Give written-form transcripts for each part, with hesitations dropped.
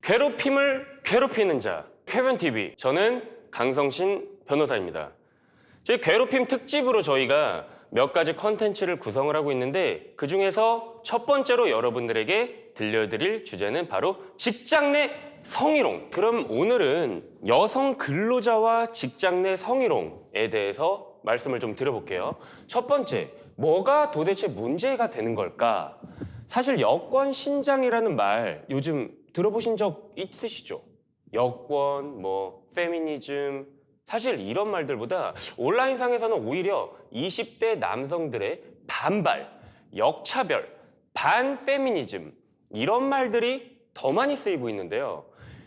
괴롭힘을 괴롭히는 자, 쾌변TV. 저는 강성신 변호사입니다. 제 괴롭힘 특집으로 저희가 몇 가지 컨텐츠를 구성을 하고 있는데 그 중에서 첫 번째로 여러분들에게 들려드릴 주제는 바로 직장 내 성희롱. 그럼 오늘은 여성 근로자와 직장 내 성희롱에 대해서 말씀을 좀 드려볼게요. 첫 번째, 뭐가 도대체 문제가 되는 걸까? 사실 여권 신장이라는 말 요즘 들어보신 적 있으시죠? 여권, 페미니즘. 사실 이런 말들보다 온라인상에서는 오히려 20대 남성들의 반발, 역차별, 반페미니즘 이런 말들이 더 많이 쓰이고 있는데요.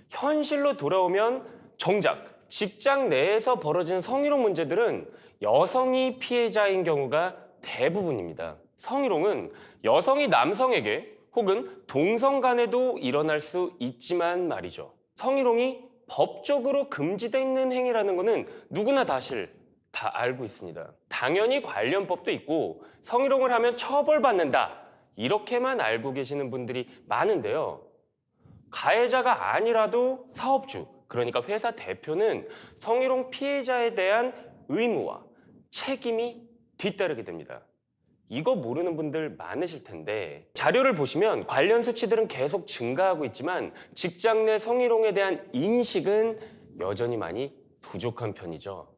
현실로 돌아오면 정작 직장 내에서 벌어진 성희롱 문제들은 여성이 피해자인 경우가 대부분입니다. 성희롱은 여성이 남성에게 혹은 동성 간에도 일어날 수 있지만 말이죠. 성희롱이 법적으로 금지되어 있는 행위라는 것은 누구나 다 알고 있습니다. 당연히 관련법도 있고 성희롱을 하면 처벌받는다 이렇게만 알고 계시는 분들이 많은데요. 가해자가 아니라도 사업주, 그러니까 회사 대표는 성희롱 피해자에 대한 의무와 책임이 뒤따르게 됩니다. 이거 모르는 분들 많으실 텐데 자료를 보시면 관련 수치들은 계속 증가하고 있지만 직장 내 성희롱에 대한 인식은 여전히 많이 부족한 편이죠.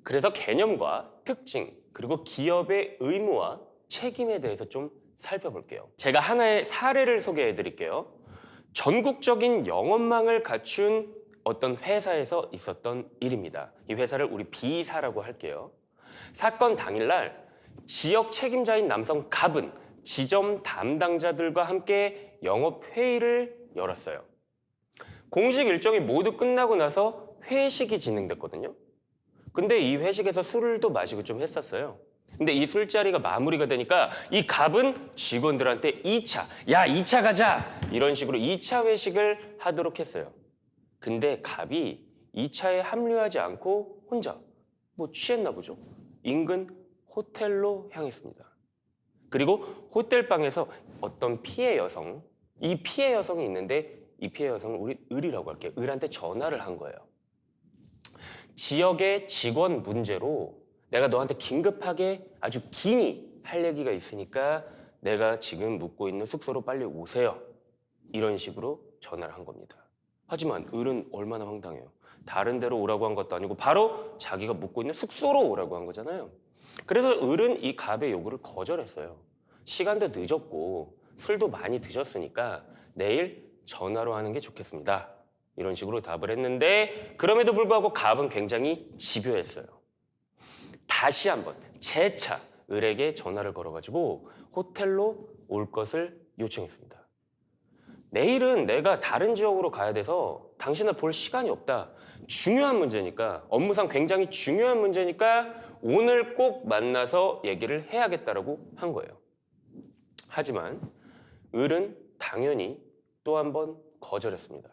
그래서 개념과 특징 그리고 기업의 의무와 책임에 대해서 좀 살펴볼게요. 제가 하나의 사례를 소개해 드릴게요. 전국적인 영업망을 갖춘 어떤 회사에서 있었던 일입니다. 이 회사를 우리 B사라고 할게요. 사건 당일날 지역 책임자인 남성 갑은 지점 담당자들과 함께 영업회의를 열었어요. 공식 일정이 모두 끝나고 나서 회식이 진행됐거든요. 근데 이 회식에서 술도 마시고 좀 했었어요. 근데 이 술자리가 마무리가 되니까 이 갑은 직원들한테 2차, 야 2차 가자! 이런 식으로 2차 회식을 하도록 했어요. 근데 갑이 2차에 합류하지 않고 혼자 취했나 보죠. 인근 호텔로 향했습니다. 그리고 호텔방에서 어떤 피해 여성, 이 피해 여성이 있는데 이 피해 여성을 우리 을이라고 할게요. 을한테 전화를 한 거예요. 지역의 직원 문제로 내가 너한테 긴급하게 아주 긴히 할 얘기가 있으니까 내가 지금 묵고 있는 숙소로 빨리 오세요. 이런 식으로 전화를 한 겁니다. 하지만 을은 얼마나 황당해요. 다른 데로 오라고 한 것도 아니고 바로 자기가 묵고 있는 숙소로 오라고 한 거잖아요. 그래서 을은 이 갑의 요구를 거절했어요. 시간도 늦었고 술도 많이 드셨으니까 내일 전화로 하는 게 좋겠습니다. 이런 식으로 답을 했는데 그럼에도 불구하고 갑은 굉장히 집요했어요. 다시 한번 재차 을에게 전화를 걸어가지고 호텔로 올 것을 요청했습니다. 내일은 내가 다른 지역으로 가야 돼서 당신을 볼 시간이 없다. 중요한 문제니까, 업무상 굉장히 중요한 문제니까 오늘 꼭 만나서 얘기를 해야겠다라고 한 거예요. 하지만 을은 당연히 또 한 번 거절했습니다.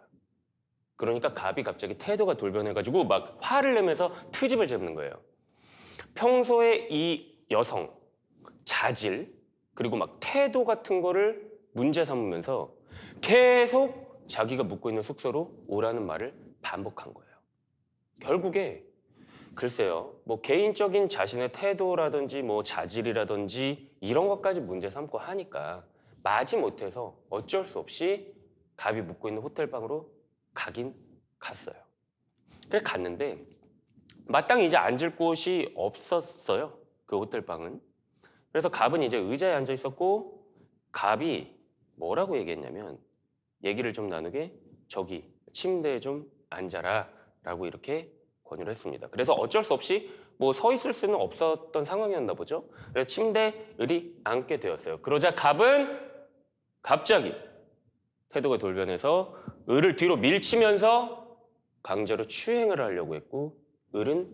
그러니까 갑이 갑자기 태도가 돌변해가지고 막 화를 내면서 트집을 잡는 거예요. 평소에 이 여성 자질 그리고 막 태도 같은 거를 문제 삼으면서 계속 자기가 묵고 있는 숙소로 오라는 말을 반복한 거예요. 결국에 글쎄요, 개인적인 자신의 태도라든지 자질이라든지 이런 것까지 문제 삼고 하니까 마지못해서 어쩔 수 없이 갑이 묵고 있는 호텔방으로 가긴 갔어요. 그래서 갔는데 마땅히 이제 앉을 곳이 없었어요. 그 호텔방은. 그래서 갑은 이제 의자에 앉아 있었고 갑이 뭐라고 얘기했냐면 얘기를 좀 나누게 저기 침대에 좀 앉아라 라고 이렇게 권유를 했습니다. 그래서 어쩔 수 없이 서 있을 수는 없었던 상황이었나 보죠. 그래서 침대에 을이 앉게 되었어요. 그러자 갑은 갑자기 태도가 돌변해서 을을 뒤로 밀치면서 강제로 추행을 하려고 했고 을은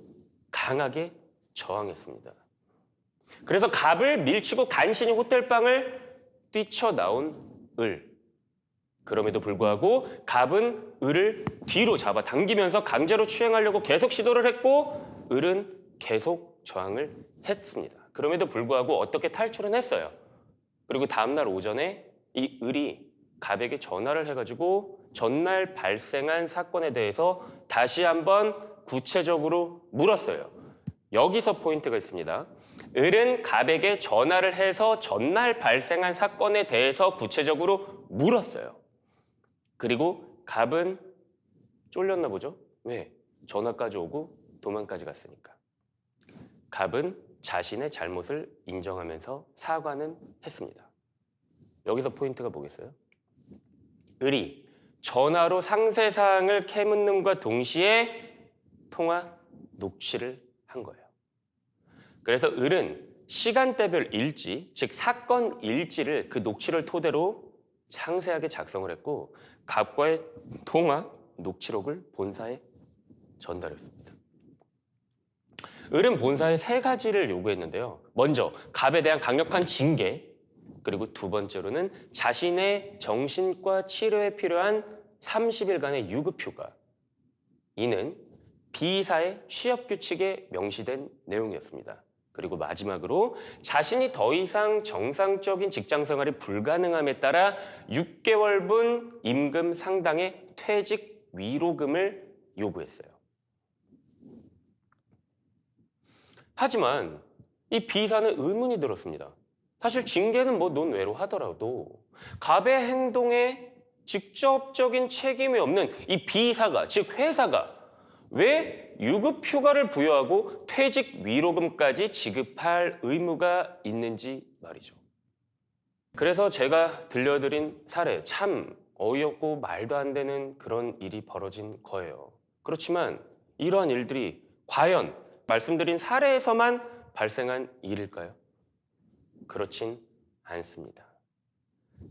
강하게 저항했습니다. 그래서 갑을 밀치고 간신히 호텔방을 뛰쳐나온 을. 그럼에도 불구하고 갑은 을을 뒤로 잡아당기면서 강제로 추행하려고 계속 시도를 했고 을은 계속 저항을 했습니다. 그럼에도 불구하고 어떻게 탈출은 했어요. 그리고 다음날 오전에 이 을이 갑에게 전화를 해가지고 전날 발생한 사건에 대해서 다시 한번 구체적으로 물었어요. 여기서 포인트가 있습니다. 을은 갑에게 전화를 해서 전날 발생한 사건에 대해서 구체적으로 물었어요. 그리고 갑은 쫄렸나 보죠? 왜? 전화까지 오고 도망까지 갔으니까. 갑은 자신의 잘못을 인정하면서 사과는 했습니다. 여기서 포인트가 뭐겠어요? 을이 전화로 상세사항을 캐묻는과 동시에 통화 녹취를 한 거예요. 그래서 을은 시간대별 일지, 즉 사건 일지를 그 녹취를 토대로 상세하게 작성을 했고 갑과의 통화 녹취록을 본사에 전달했습니다. 을은 본사에 3가지를 요구했는데요. 먼저 갑에 대한 강력한 징계, 그리고 두 번째로는 자신의 정신과 치료에 필요한 30일간의 유급휴가. 이는 B사의 취업규칙에 명시된 내용이었습니다. 그리고 마지막으로 자신이 더 이상 정상적인 직장생활이 불가능함에 따라 6개월분 임금 상당의 퇴직 위로금을 요구했어요. 하지만 이 B사는 의문이 들었습니다. 사실 징계는 뭐 논외로 하더라도 갑의 행동에 직접적인 책임이 없는 이 B사가, 즉 회사가 왜 유급휴가를 부여하고 퇴직 위로금까지 지급할 의무가 있는지 말이죠. 그래서 제가 들려드린 사례, 참 어이없고 말도 안 되는 그런 일이 벌어진 거예요. 그렇지만 이러한 일들이 과연 말씀드린 사례에서만 발생한 일일까요? 그렇진 않습니다.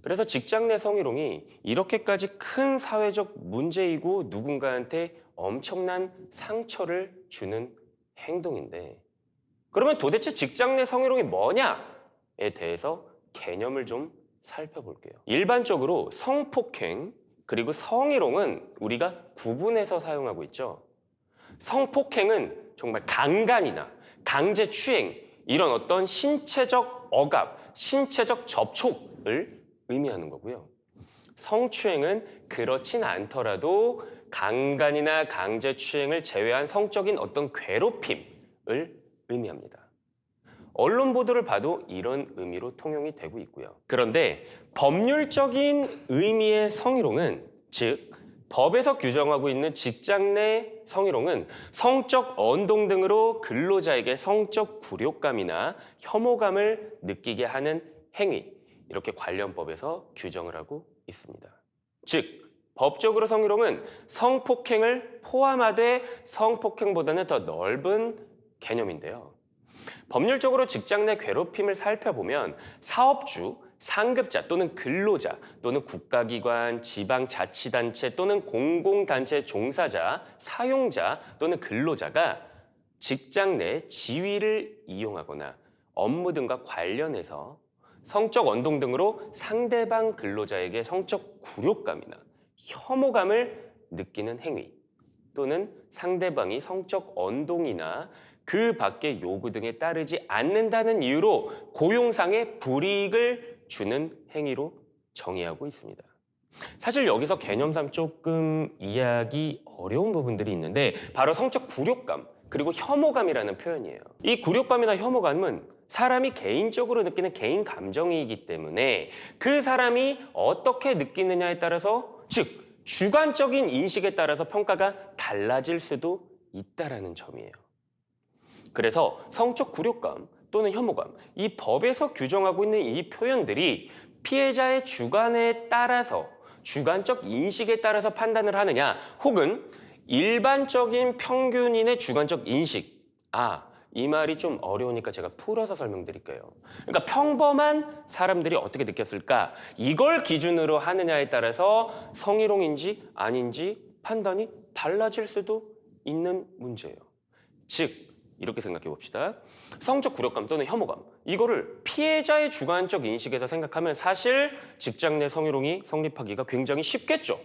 그래서 직장 내 성희롱이 이렇게까지 큰 사회적 문제이고 누군가한테 엄청난 상처를 주는 행동인데, 그러면 도대체 직장 내 성희롱이 뭐냐에 대해서 개념을 좀 살펴볼게요. 일반적으로 성폭행 그리고 성희롱은 우리가 구분해서 사용하고 있죠. 성폭행은 정말 강간이나 강제추행, 이런 어떤 신체적 억압, 신체적 접촉을 의미하는 거고요. 성추행은 그렇진 않더라도 강간이나 강제추행을 제외한 성적인 어떤 괴롭힘을 의미합니다. 언론 보도를 봐도 이런 의미로 통용이 되고 있고요. 그런데 법률적인 의미의 성희롱은, 즉 법에서 규정하고 있는 직장 내 성희롱은 성적 언동 등으로 근로자에게 성적 굴욕감이나 혐오감을 느끼게 하는 행위, 이렇게 관련법에서 규정을 하고 있습니다. 즉 법적으로 성희롱은 성폭행을 포함하되 성폭행보다는 더 넓은 개념인데요. 법률적으로 직장 내 괴롭힘을 살펴보면 사업주, 상급자 또는 근로자 또는 국가기관, 지방자치단체 또는 공공단체 종사자, 사용자 또는 근로자가 직장 내 지위를 이용하거나 업무 등과 관련해서 성적 언동 등으로 상대방 근로자에게 성적 굴욕감이나 혐오감을 느끼는 행위, 또는 상대방이 성적 언동이나 그 밖의 요구 등에 따르지 않는다는 이유로 고용상의 불이익을 주는 행위로 정의하고 있습니다. 사실 여기서 개념상 조금 이해하기 어려운 부분들이 있는데 바로 성적 굴욕감 그리고 혐오감이라는 표현이에요. 이 굴욕감이나 혐오감은 사람이 개인적으로 느끼는 개인 감정이기 때문에 그 사람이 어떻게 느끼느냐에 따라서, 즉 주관적인 인식에 따라서 평가가 달라질 수도 있다는 점이에요. 그래서 성적 굴욕감 또는 혐오감, 이 법에서 규정하고 있는 이 표현들이 피해자의 주관에 따라서, 주관적 인식에 따라서 판단을 하느냐, 혹은 일반적인 평균인의 주관적 인식, 이 말이 좀 어려우니까 제가 풀어서 설명드릴게요. 그러니까 평범한 사람들이 어떻게 느꼈을까, 이걸 기준으로 하느냐에 따라서 성희롱인지 아닌지 판단이 달라질 수도 있는 문제예요. 즉 이렇게 생각해 봅시다. 성적 굴욕감 또는 혐오감, 이거를 피해자의 주관적 인식에서 생각하면 사실 직장 내 성희롱이 성립하기가 굉장히 쉽겠죠.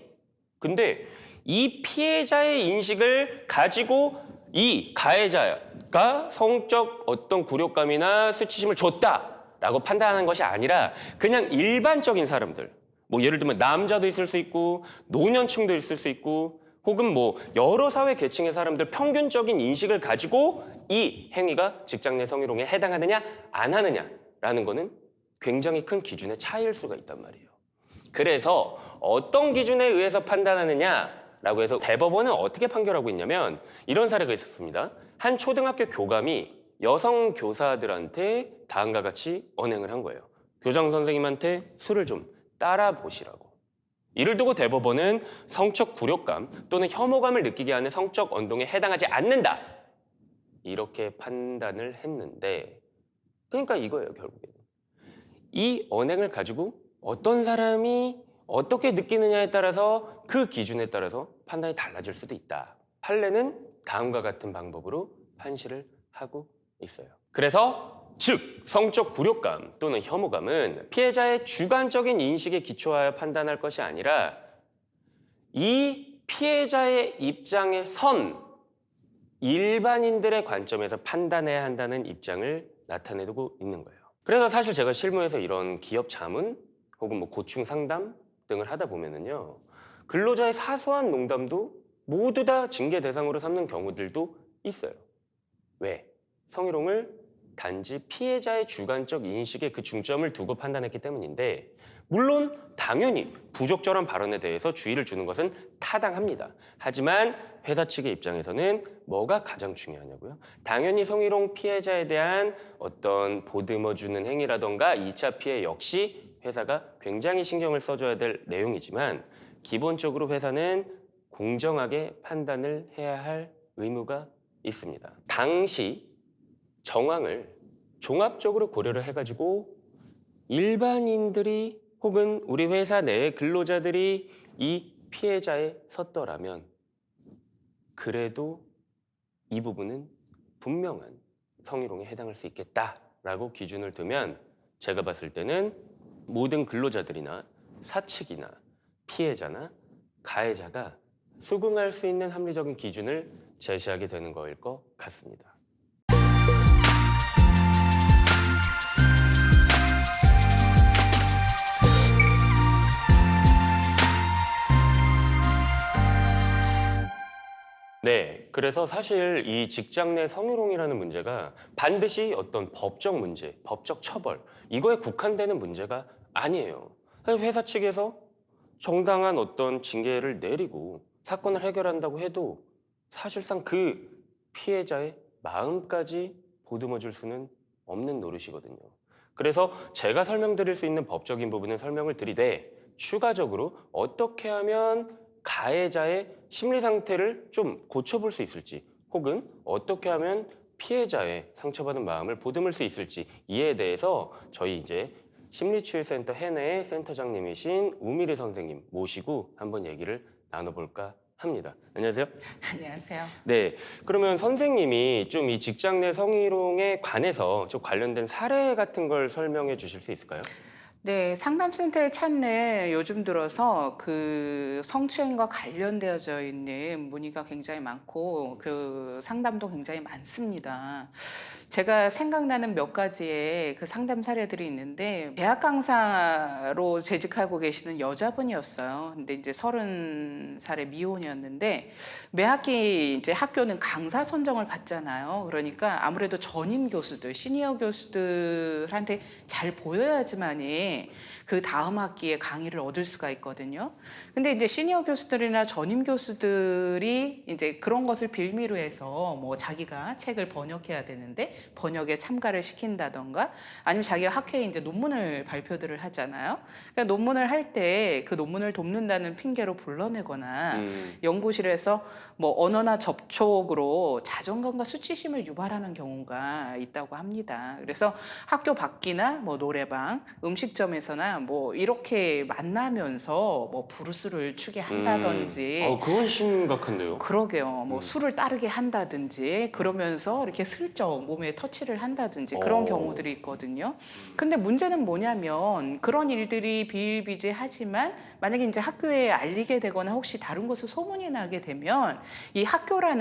근데 이 피해자의 인식을 가지고 이 가해자가 성적 어떤 굴욕감이나 수치심을 줬다라고 판단하는 것이 아니라 그냥 일반적인 사람들, 뭐 예를 들면 남자도 있을 수 있고 노년층도 있을 수 있고 혹은 뭐 여러 사회 계층의 사람들 평균적인 인식을 가지고 이 행위가 직장 내 성희롱에 해당하느냐 안 하느냐라는 거는 굉장히 큰 기준의 차이일 수가 있단 말이에요. 그래서 어떤 기준에 의해서 판단하느냐라고 해서 대법원은 어떻게 판결하고 있냐면 이런 사례가 있었습니다. 한 초등학교 교감이 여성 교사들한테 다음과 같이 언행을 한 거예요. 교장 선생님한테 술을 좀 따라 보시라고. 이를 두고 대법원은 성적 굴욕감 또는 혐오감을 느끼게 하는 성적 언동에 해당하지 않는다. 이렇게 판단을 했는데 그러니까 이거예요, 결국에는. 이 언행을 가지고 어떤 사람이 어떻게 느끼느냐에 따라서 그 기준에 따라서 판단이 달라질 수도 있다. 판례는 다음과 같은 방법으로 판시를 하고 있어요. 그래서 즉 성적 굴욕감 또는 혐오감은 피해자의 주관적인 인식에 기초하여 판단할 것이 아니라 이 피해자의 입장에 선 일반인들의 관점에서 판단해야 한다는 입장을 나타내고 있는 거예요. 그래서 사실 제가 실무에서 이런 기업 자문 혹은 뭐 고충 상담 등을 하다 보면은요, 근로자의 사소한 농담도 모두 다 징계 대상으로 삼는 경우들도 있어요. 왜? 성희롱을 단지 피해자의 주관적 인식에 그 중점을 두고 판단했기 때문인데, 물론 당연히 부적절한 발언에 대해서 주의를 주는 것은 타당합니다. 하지만 회사 측의 입장에서는 뭐가 가장 중요하냐고요? 당연히 성희롱 피해자에 대한 어떤 보듬어주는 행위라던가 2차 피해 역시 회사가 굉장히 신경을 써줘야 될 내용이지만 기본적으로 회사는 공정하게 판단을 해야 할 의무가 있습니다. 당시 정황을 종합적으로 고려를 해가지고 일반인들이 혹은 우리 회사 내의 근로자들이 이 피해자에 섰더라면 그래도 이 부분은 분명한 성희롱에 해당할 수 있겠다라고 기준을 두면 제가 봤을 때는 모든 근로자들이나 사측이나 피해자나 가해자가 수긍할 수 있는 합리적인 기준을 제시하게 되는 거일 것 같습니다. 네, 그래서 사실 이 직장 내 성희롱이라는 문제가 반드시 어떤 법적 문제, 법적 처벌 이거에 국한되는 문제가 아니에요. 회사 측에서 정당한 어떤 징계를 내리고 사건을 해결한다고 해도 사실상 그 피해자의 마음까지 보듬어 줄 수는 없는 노릇이거든요. 그래서 제가 설명드릴 수 있는 법적인 부분은 설명을 드리되 추가적으로 어떻게 하면 가해자의 심리 상태를 좀 고쳐볼 수 있을지 혹은 어떻게 하면 피해자의 상처받은 마음을 보듬을 수 있을지 이에 대해서 저희 이제 심리치유센터 해내의 센터장님이신 우미리 선생님 모시고 한번 얘기를 나눠볼까 합니다. 안녕하세요. 안녕하세요. 네, 그러면 선생님이 좀 이 직장 내 성희롱에 관해서 좀 관련된 사례 같은 걸 설명해 주실 수 있을까요? 네, 상담센터의 찾는 요즘 들어서 그 성추행과 관련되어져 있는 문의가 굉장히 많고 그 상담도 굉장히 많습니다. 제가 생각나는 몇 가지의 그 상담 사례들이 있는데 대학 강사로 재직하고 계시는 여자분이었어요. 근데 이제 30살의 미혼이었는데 매 학기 이제 학교는 강사 선정을 받잖아요. 그러니까 아무래도 전임 교수들, 시니어 교수들한테 잘 보여야지만이 그 다음 학기에 강의를 얻을 수가 있거든요. 근데 이제 시니어 교수들이나 전임 교수들이 이제 그런 것을 빌미로 해서 뭐 자기가 책을 번역해야 되는데 번역에 참가를 시킨다던가 아니면 자기가 학회에 이제 논문을 발표들을 하잖아요. 그러니까 논문을 할 때 그 논문을 돕는다는 핑계로 불러내거나 연구실에서 뭐 언어나 접촉으로 자존감과 수치심을 유발하는 경우가 있다고 합니다. 그래서 학교 밖이나 뭐 노래방, 음식점에서나 뭐 이렇게 만나면서 뭐 부르스를 추게 한다든지 그건 심각한데요. 그러게요. 뭐 술을 따르게 한다든지 그러면서 이렇게 슬쩍 몸에 감정에 터치를 한다든지 그런 경우들이 있거든요. 근데 문제는 뭐냐면 그런 일들이 비일비재하지만 만약에 이제 학교에 알리게 되거나 혹시 다른 곳에 소문이 나게 되면 이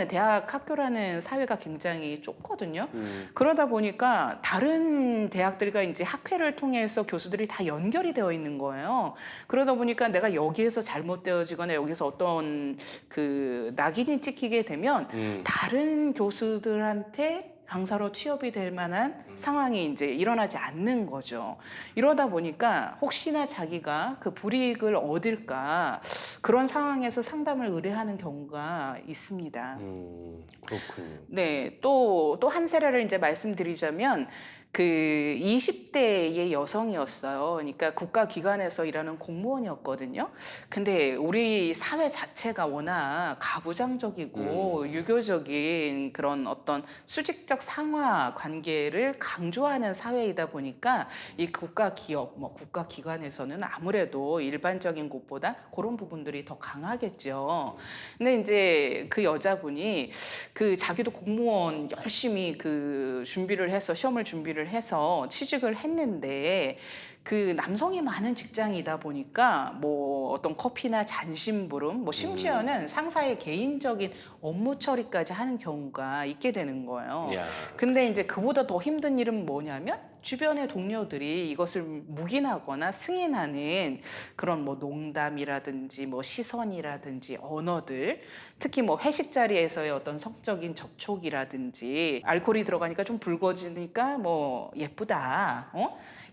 대학 학교라는 사회가 굉장히 좁거든요. 그러다 보니까 다른 대학들과 이제 학회를 통해서 교수들이 다 연결이 되어 있는 거예요. 그러다 보니까 내가 여기에서 잘못되어지거나 여기서 어떤 그 낙인이 찍히게 되면 다른 교수들한테 강사로 취업이 될 만한 상황이 이제 일어나지 않는 거죠. 이러다 보니까 혹시나 자기가 그 불이익을 얻을까 그런 상황에서 상담을 의뢰하는 경우가 있습니다. 그렇군요. 네, 또 한 사례를 이제 말씀드리자면 그 20대의 여성이었어요. 그러니까 국가기관에서 일하는 공무원이었거든요. 근데 우리 사회 자체가 워낙 가부장적이고 유교적인 그런 어떤 수직적 상하 관계를 강조하는 사회이다 보니까 이 국가기업, 국가기관에서는 아무래도 일반적인 곳보다 그런 부분들이 더 강하겠죠. 근데 이제 그 여자분이 그 자기도 공무원 열심히 그 시험을 준비를 해서 취직을 했는데 그 남성이 많은 직장이다 보니까 뭐 어떤 커피나 잔심부름, 뭐 심지어는 상사의 개인적인 업무 처리까지 하는 경우가 있게 되는 거예요. 야. 근데 이제 그보다 더 힘든 일은 뭐냐면 주변의 동료들이 이것을 묵인하거나 승인하는 그런 뭐 농담이라든지 뭐 시선이라든지 언어들, 특히 뭐 회식 자리에서의 어떤 성적인 접촉이라든지 알코올이 들어가니까 좀 붉어지니까 뭐 예쁘다,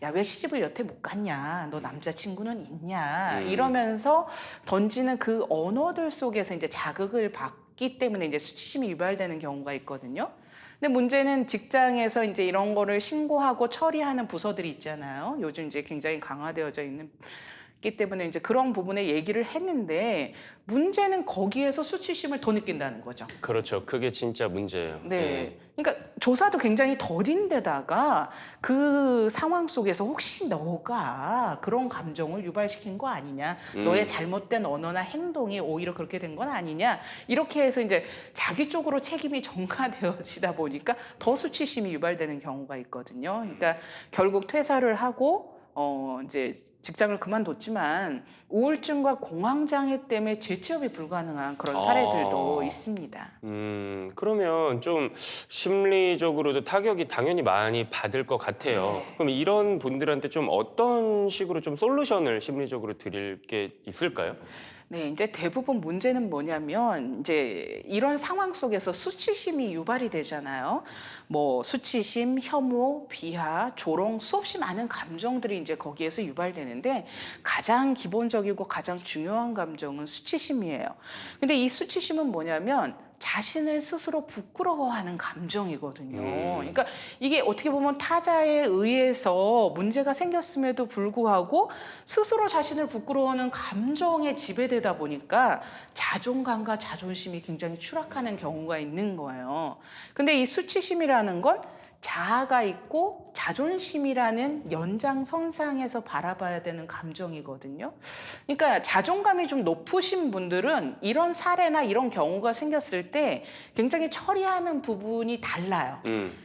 야, 왜 시집을 여태 못 갔냐? 너 남자친구는 있냐? 이러면서 던지는 그 언어들 속에서 이제 자극을 받기 때문에 이제 수치심이 유발되는 경우가 있거든요. 근데 문제는 직장에서 이제 이런 거를 신고하고 처리하는 부서들이 있잖아요. 요즘 이제 굉장히 강화되어져 있는 기 때문에 이제 그런 부분에 얘기를 했는데 문제는 거기에서 수치심을 더 느낀다는 거죠. 그렇죠. 그게 진짜 문제예요. 네. 그러니까 조사도 굉장히 더딘데다가 그 상황 속에서 혹시 너가 그런 감정을 유발시킨 거 아니냐, 너의 잘못된 언어나 행동이 오히려 그렇게 된 건 아니냐, 이렇게 해서 이제 자기 쪽으로 책임이 전가되어지다 보니까 더 수치심이 유발되는 경우가 있거든요. 그러니까 결국 퇴사를 하고 이제 직장을 그만뒀지만 우울증과 공황장애 때문에 재취업이 불가능한 그런 사례들도 있습니다. 그러면 좀 심리적으로도 타격이 당연히 많이 받을 것 같아요. 네. 그럼 이런 분들한테 좀 어떤 식으로 좀 솔루션을 심리적으로 드릴 게 있을까요? 네, 이제 대부분 문제는 뭐냐면 이제 이런 상황 속에서 수치심이 유발이 되잖아요. 뭐 수치심, 혐오, 비하, 조롱, 수없이 많은 감정들이 이제 거기에서 유발되는데 가장 기본적이고 가장 중요한 감정은 수치심이에요. 근데 이 수치심은 뭐냐면 자신을 스스로 부끄러워하는 감정이거든요. 그러니까 이게 어떻게 보면 타자에 의해서 문제가 생겼음에도 불구하고 스스로 자신을 부끄러워하는 감정에 지배되다 보니까 자존감과 자존심이 굉장히 추락하는 경우가 있는 거예요. 근데 이 수치심이라는 건 자아가 있고 자존심이라는 연장선상에서 바라봐야 되는 감정이거든요. 그러니까 자존감이 좀 높으신 분들은 이런 사례나 이런 경우가 생겼을 때 굉장히 처리하는 부분이 달라요.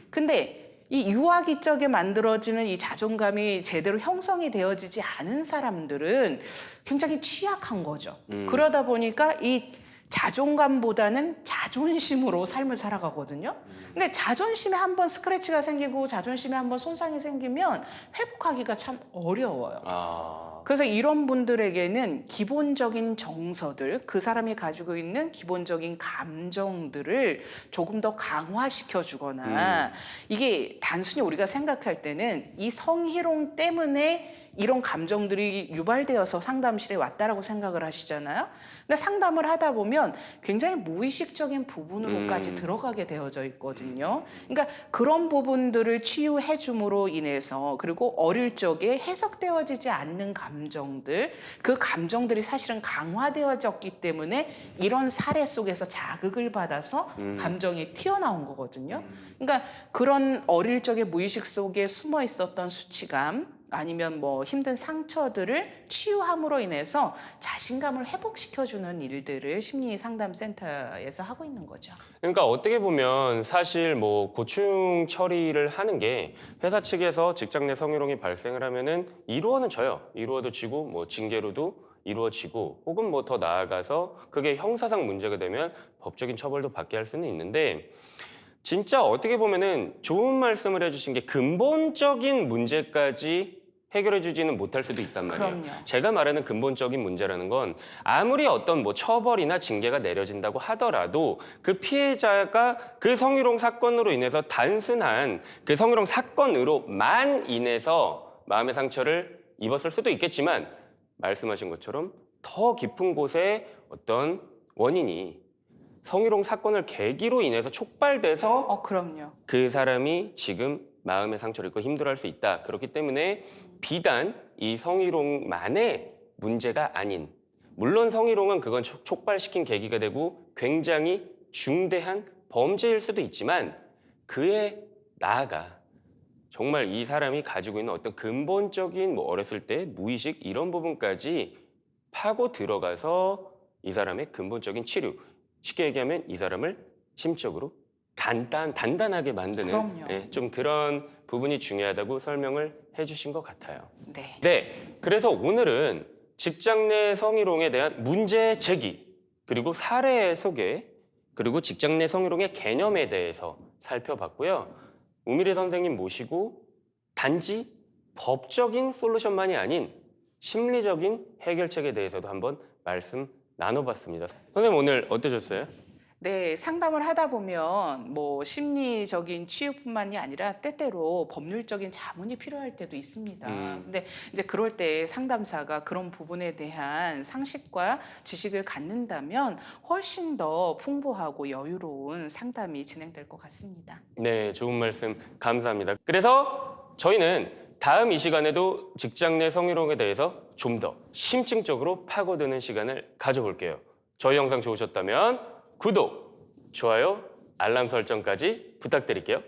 근데 이 유아기적에 만들어지는 이 자존감이 제대로 형성이 되어지지 않은 사람들은 굉장히 취약한 거죠. 그러다 보니까 이 자존감보다는 자존심으로 삶을 살아가거든요. 근데 자존심에 한번 스크래치가 생기고 자존심에 한번 손상이 생기면 회복하기가 참 어려워요. 그래서 이런 분들에게는 기본적인 정서들, 그 사람이 가지고 있는 기본적인 감정들을 조금 더 강화시켜 주거나 이게 단순히 우리가 생각할 때는 이 성희롱 때문에 이런 감정들이 유발되어서 상담실에 왔다라고 생각을 하시잖아요. 근데 상담을 하다 보면 굉장히 무의식적인 부분으로까지 들어가게 되어져 있거든요. 그러니까 그런 부분들을 치유해 줌으로 인해서 그리고 어릴 적에 해석되어지지 않는 감정들, 그 감정들이 사실은 강화되어졌기 때문에 이런 사례 속에서 자극을 받아서 감정이 튀어나온 거거든요. 그러니까 그런 어릴 적의 무의식 속에 숨어 있었던 수치감, 아니면 뭐 힘든 상처들을 치유함으로 인해서 자신감을 회복시켜주는 일들을 심리 상담센터에서 하고 있는 거죠. 그러니까 어떻게 보면 사실 뭐 고충 처리를 하는 게 회사 측에서 직장 내 성희롱이 발생을 하면은 이루어는 져요. 이루어도 지고 뭐 징계로도 이루어지고 혹은 뭐 더 나아가서 그게 형사상 문제가 되면 법적인 처벌도 받게 할 수는 있는데 진짜 어떻게 보면은 좋은 말씀을 해주신 게 근본적인 문제까지 해결해주지는 못할 수도 있단 말이에요. 그럼요. 제가 말하는 근본적인 문제라는 건 아무리 어떤 뭐 처벌이나 징계가 내려진다고 하더라도 그 피해자가 그 성희롱 사건으로 인해서 단순한 그 성희롱 사건으로만 인해서 마음의 상처를 입었을 수도 있겠지만 말씀하신 것처럼 더 깊은 곳에 어떤 원인이 성희롱 사건을 계기로 인해서 촉발돼서 그럼요. 그 사람이 지금 마음의 상처를 입고 힘들어할 수 있다. 그렇기 때문에 비단 이 성희롱만의 문제가 아닌 물론 성희롱은 그건 촉발시킨 계기가 되고 굉장히 중대한 범죄일 수도 있지만 그에 나아가 정말 이 사람이 가지고 있는 어떤 근본적인 뭐 어렸을 때 무의식 이런 부분까지 파고 들어가서 이 사람의 근본적인 치료 쉽게 얘기하면 이 사람을 심적으로 단단하게 만드는 그럼요. 좀 그런 부분이 중요하다고 설명을 해주신 것 같아요. 네. 네, 그래서 오늘은 직장 내 성희롱에 대한 문제 제기 그리고 사례 소개 그리고 직장 내 성희롱의 개념에 대해서 살펴봤고요. 우미래 선생님 모시고 단지 법적인 솔루션만이 아닌 심리적인 해결책에 대해서도 한번 말씀 나눠봤습니다. 선생님 오늘 어떠셨어요? 네, 상담을 하다 보면 뭐 심리적인 치유뿐만이 아니라 때때로 법률적인 자문이 필요할 때도 있습니다. 근데 이제 그럴 때 상담사가 그런 부분에 대한 상식과 지식을 갖는다면 훨씬 더 풍부하고 여유로운 상담이 진행될 것 같습니다. 네, 좋은 말씀 감사합니다. 그래서 저희는 다음 이 시간에도 직장 내 성희롱에 대해서 좀 더 심층적으로 파고드는 시간을 가져볼게요. 저희 영상 좋으셨다면 구독, 좋아요, 알람 설정까지 부탁드릴게요.